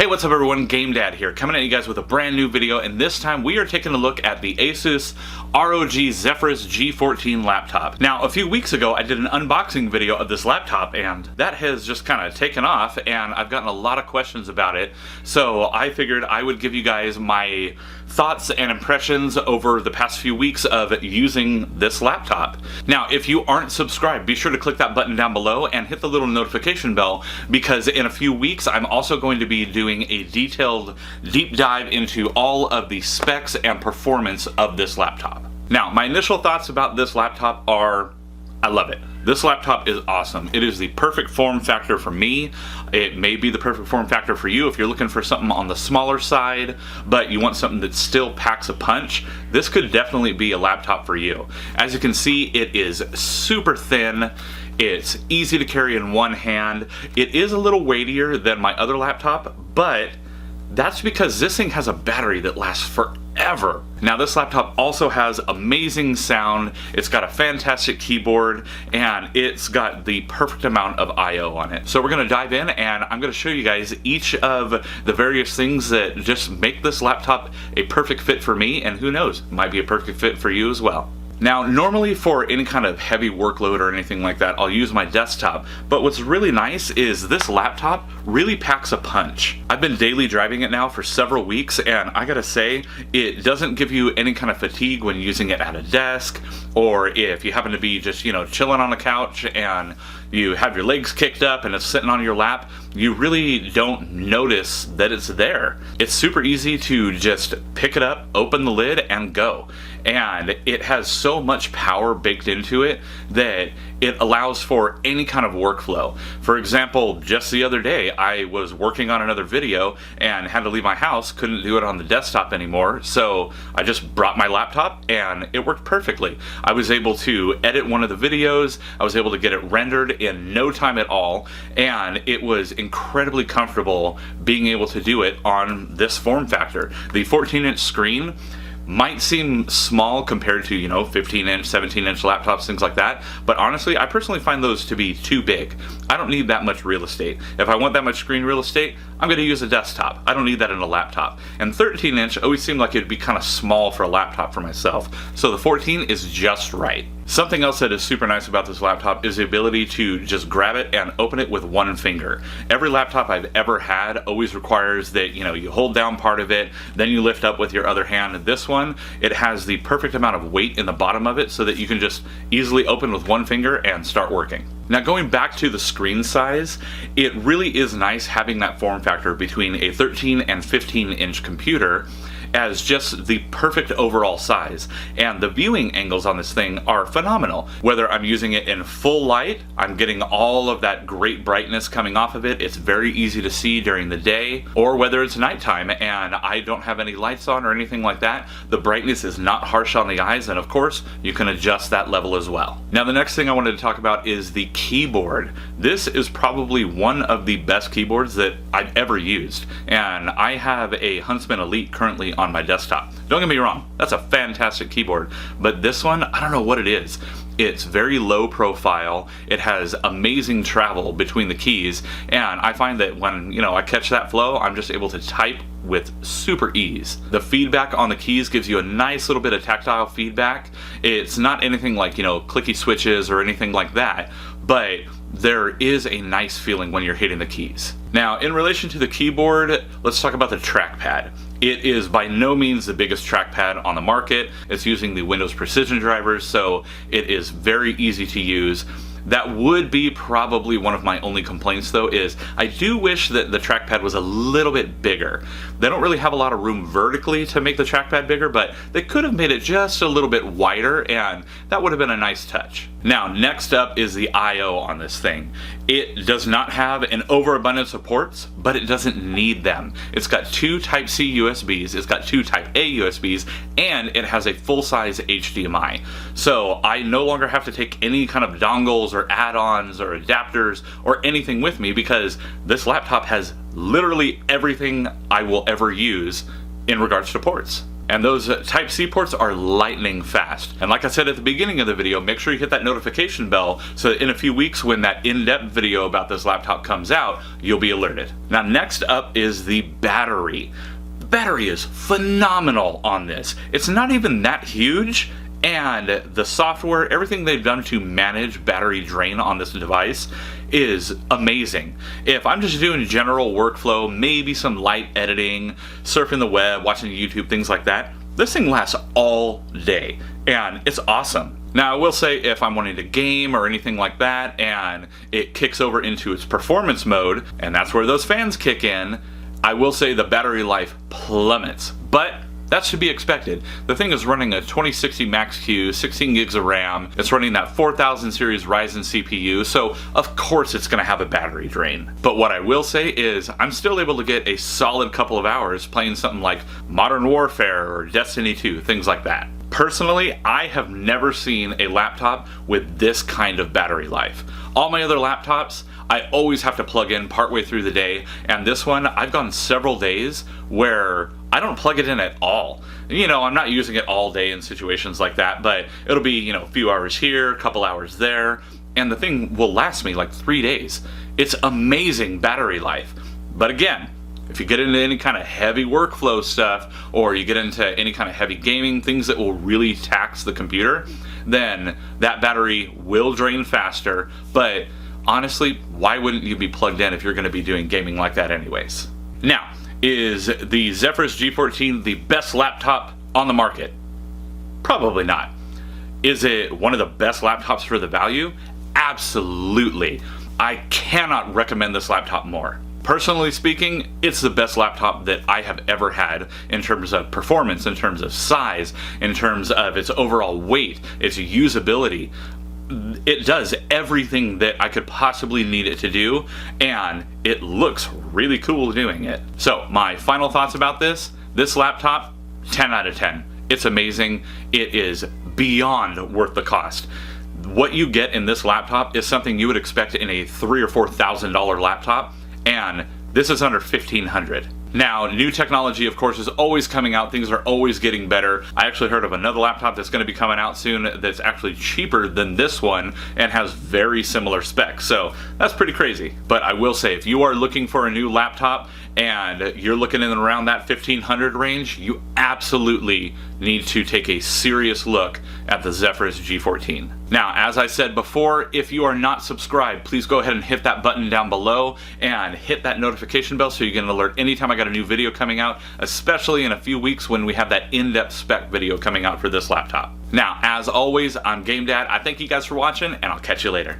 Hey, what's up everyone, GameDad here, coming at you guys with a brand new video, and this time we are taking a look at the Asus ROG Zephyrus G14 laptop. Now, a few weeks ago I did an unboxing video of this laptop, and that has just kind of taken off, and I've gotten a lot of questions about it, so I figured I would give you guys my thoughts and impressions over the past few weeks of using this laptop. Now, if you aren't subscribed, be sure to click that button down below and hit the little notification bell, because in a few weeks I'm also going to be doing a detailed deep dive into all of the specs and performance of this laptop. Now, my initial thoughts about this laptop are, I love it. This laptop is awesome. It is the perfect form factor for me. It may be the perfect form factor for you if you're looking for something on the smaller side, but you want something that still packs a punch. This could definitely be a laptop for you. As you can see, it is super thin. It's easy to carry in one hand. It is a little weightier than my other laptop, but that's because this thing has a battery that lasts forever. Now, this laptop also has amazing sound, it's got a fantastic keyboard, and it's got the perfect amount of I/O on it. So we're going to dive in, and I'm going to show you guys each of the various things that just make this laptop a perfect fit for me, and who knows, might be a perfect fit for you as well. Now, normally for any kind of heavy workload or anything like that, I'll use my desktop, but what's really nice is this laptop really packs a punch. I've been daily driving it now for several weeks, and I gotta say, it doesn't give you any kind of fatigue when using it at a desk, or if you happen to be just, chilling on a couch and you have your legs kicked up and it's sitting on your lap, you really don't notice that it's there. It's super easy to just pick it up, open the lid, and go. And it has so much power baked into it that it allows for any kind of workflow. For example, just the other day, I was working on another video and had to leave my house, couldn't do it on the desktop anymore, so I just brought my laptop and it worked perfectly. I was able to edit one of the videos, I was able to get it rendered in no time at all, and it was incredibly comfortable being able to do it on this form factor. The 14-inch screen might seem small compared to, 15-inch, 17-inch laptops, things like that, but honestly, I personally find those to be too big. I don't need that much real estate. If I want that much screen real estate, I'm going to use a desktop. I don't need that in a laptop. And 13-inch always seemed like it'd be kind of small for a laptop for myself, so the 14 is just right. Something else that is super nice about this laptop is the ability to just grab it and open it with one finger. Every laptop I've ever had always requires that, you hold down part of it, then you lift up with your other hand. This one, it has the perfect amount of weight in the bottom of it so that you can just easily open with one finger and start working. Now, going back to the screen size, it really is nice having that form factor between a 13 and 15-inch computer as just the perfect overall size, and the viewing angles on this thing are phenomenal. Whether I'm using it in full light, I'm getting all of that great brightness coming off of it, it's very easy to see during the day, or whether it's nighttime and I don't have any lights on or anything like that, the brightness is not harsh on the eyes, and of course you can adjust that level as well. Now, the next thing I wanted to talk about is the keyboard. This is probably one of the best keyboards that I've ever used, and I have a Huntsman Elite currently on my desktop. Don't get me wrong, that's a fantastic keyboard, but this one, I don't know what it is. It's very low profile, it has amazing travel between the keys, and I find that when, I catch that flow, I'm just able to type with super ease. The feedback on the keys gives you a nice little bit of tactile feedback. It's not anything like, clicky switches or anything like that, but there is a nice feeling when you're hitting the keys. Now, in relation to the keyboard, let's talk about the trackpad. It is by no means the biggest trackpad on the market. It's using the Windows Precision drivers, so it is very easy to use. That would be probably one of my only complaints, though, is I do wish that the trackpad was a little bit bigger. They don't really have a lot of room vertically to make the trackpad bigger, but they could have made it just a little bit wider, and that would have been a nice touch. Now, next up is the I/O on this thing. It does not have an overabundance of ports, but it doesn't need them. It's got two Type-C USBs, it's got two Type-A USBs, and it has a full-size HDMI. So I no longer have to take any kind of dongles or add-ons or adapters or anything with me, because this laptop has literally everything I will ever use in regards to ports. And those Type-C ports are lightning fast. And like I said at the beginning of the video, make sure you hit that notification bell so that in a few weeks when that in-depth video about this laptop comes out, you'll be alerted. Now next up is the battery. The battery is phenomenal on this. It's not even that huge, and the software, everything they've done to manage battery drain on this device is amazing. If I'm just doing general workflow, maybe some light editing, surfing the web, watching YouTube, things like that, this thing lasts all day, and it's awesome. Now I will say if I'm wanting to game or anything like that, and it kicks over into its performance mode, and that's where those fans kick in, I will say the battery life plummets. But that should be expected. The thing is running a 2060 Max-Q, 16 gigs of RAM. It's running that 4000 series Ryzen CPU, so of course it's going to have a battery drain. But what I will say is I'm still able to get a solid couple of hours playing something like Modern Warfare or Destiny 2, things like that. Personally, I have never seen a laptop with this kind of battery life. All my other laptops, I always have to plug in partway through the day, and this one, I've gone several days where I don't plug it in at all. You know, I'm not using it all day in situations like that, but it'll be, you know, a few hours here, a couple hours there, and the thing will last me like 3 days. It's amazing battery life. But again, if you get into any kind of heavy workflow stuff, or you get into any kind of heavy gaming, things that will really tax the computer, then that battery will drain faster. But honestly, why wouldn't you be plugged in if you're going to be doing gaming like that anyways? Now, is the Zephyrus G14 the best laptop on the market? Probably not. Is it one of the best laptops for the value? Absolutely. I cannot recommend this laptop more. Personally speaking, it's the best laptop that I have ever had in terms of performance, in terms of size, in terms of its overall weight, its usability. It does everything that I could possibly need it to do, and it looks really cool doing it. So my final thoughts about this laptop, 10 out of 10. It's amazing. It is beyond worth the cost. What you get in this laptop is something you would expect in a $3,000 or $4,000 laptop, and this is under $1,500. Now, new technology, of course, is always coming out. Things are always getting better. I actually heard of another laptop that's going to be coming out soon that's actually cheaper than this one and has very similar specs. So that's pretty crazy. But I will say, if you are looking for a new laptop and you're looking in around that $1,500 range, you absolutely need to take a serious look at the Zephyrus G14. Now, as I said before, if you are not subscribed, please go ahead and hit that button down below and hit that notification bell so you get an alert anytime I got a new video coming out, especially in a few weeks when we have that in-depth spec video coming out for this laptop. Now, as always, I'm GameDad. I thank you guys for watching, and I'll catch you later.